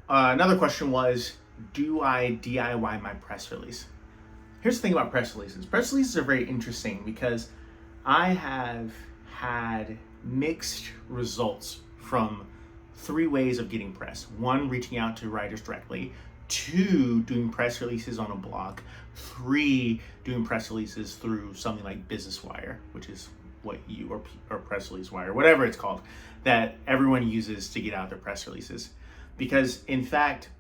Another question was, do I DIY my press release? Here's the thing about press releases. Press releases are very interesting because I have had mixed results from three ways of getting press. One, reaching out to writers directly. Two, doing press releases on a blog. Three, doing press releases through something like Business Wire, which is what you or Press Release Wire, whatever it's called, that everyone uses to get out their press releases. Because in fact,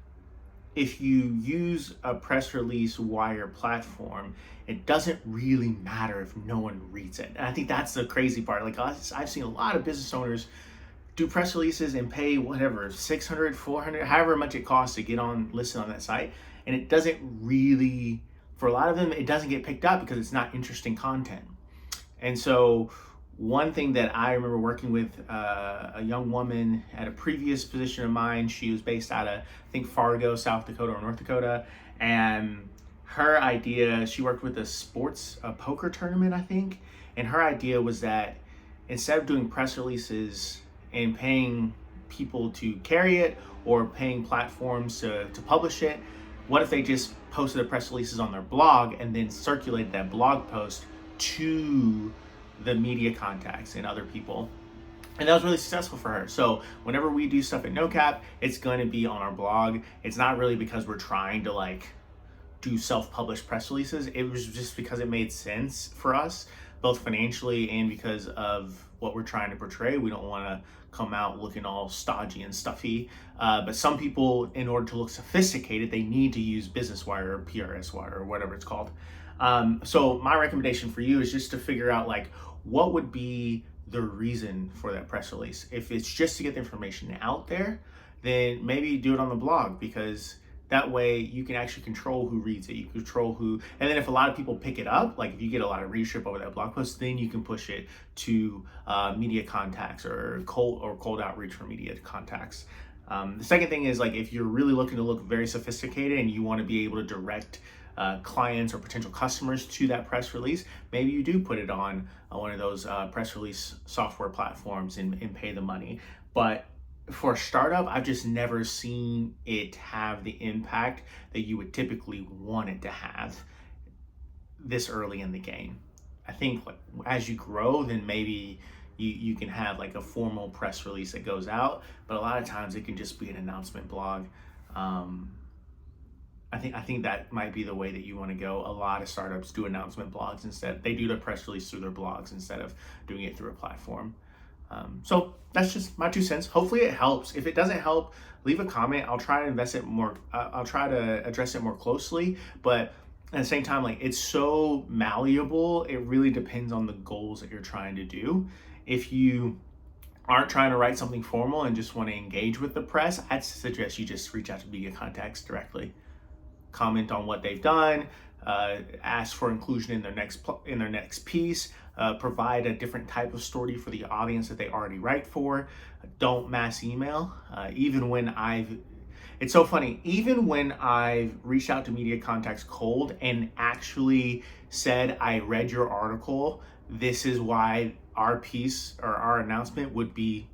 if you use a press release wire platform, it doesn't really matter if no one reads it. And I think that's the crazy part. Like I've seen a lot of business owners do press releases and pay whatever, 600, 400, however much it costs to get on listed on that site. And it doesn't really, for a lot of them, it doesn't get picked up because it's not interesting content. And so one thing that I remember working with a young woman at a previous position of mine, she was based out of, I think, Fargo, South Dakota or North Dakota. And her idea, she worked with a poker tournament, I think. And her idea was that instead of doing press releases and paying people to carry it or paying platforms to publish it, what if they just posted the press releases on their blog and then circulated that blog post to the media contacts and other people? And that was really successful for her. So whenever we do stuff at NoCap, it's going to be on our blog. It's not really because we're trying to do self-published press releases. It was just because it made sense for us, both financially and because of what we're trying to portray. We don't want to come out looking all stodgy and stuffy. But some people, in order to look sophisticated, they need to use Business Wire or PRS Wire or whatever it's called. So my recommendation for you is just to figure out what would be the reason for that press release. If it's just to get the information out there, then maybe do it on the blog, because that way you can actually control who reads it. You control who, and then if a lot of people pick it up, like if you get a lot of readership over that blog post, then you can push it to media contacts or cold outreach for media contacts. The second thing is, if you're really looking to look very sophisticated and you want to be able to direct clients or potential customers to that press release, maybe you do put it on one of those press release software platforms and pay the money. But for a startup, I've just never seen it have the impact that you would typically want it to have this early in the game. I think as you grow, then maybe you can have a formal press release that goes out, but a lot of times it can just be an announcement blog. I think that might be the way that you want to go. A lot of startups do announcement blogs instead. They do the press release through their blogs instead of doing it through a platform. So that's just my 2 cents. Hopefully it helps. If it doesn't help, leave a comment. I'll try to invest it more. I'll try to address it more closely. But at the same time, it's so malleable. It really depends on the goals that you're trying to do. If you aren't trying to write something formal and just want to engage with the press, I'd suggest you just reach out to media contacts directly. Comment on what they've done, ask for inclusion in their next piece, provide a different type of story for the audience that they already write for. Don't mass email. It's so funny, even when I've reached out to media contacts cold and actually said, I read your article, this is why our piece or our announcement would be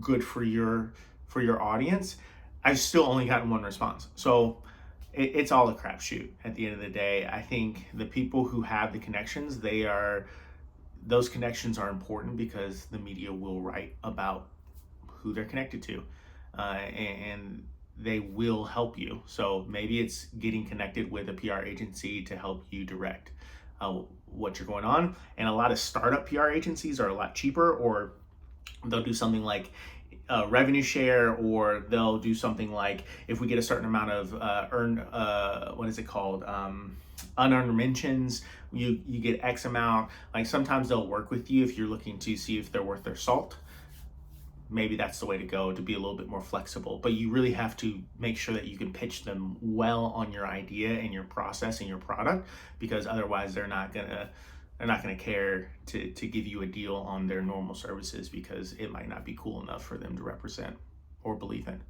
good for your audience, I've still only gotten one response. So it's all a crapshoot at the end of the day. I think the people who have the connections, those connections are important because the media will write about who they're connected to, and they will help you. So maybe it's getting connected with a PR agency to help you direct what you're going on. And a lot of startup PR agencies are a lot cheaper, or they'll do something like revenue share, or they'll do something like, if we get a certain amount of unearned mentions, you get X amount. Sometimes they'll work with you if you're looking to see if they're worth their salt. Maybe that's the way to go, to be a little bit more flexible. But you really have to make sure that you can pitch them well on your idea and your process and your product, because otherwise they're not gonna care to give you a deal on their normal services, because it might not be cool enough for them to represent or believe in.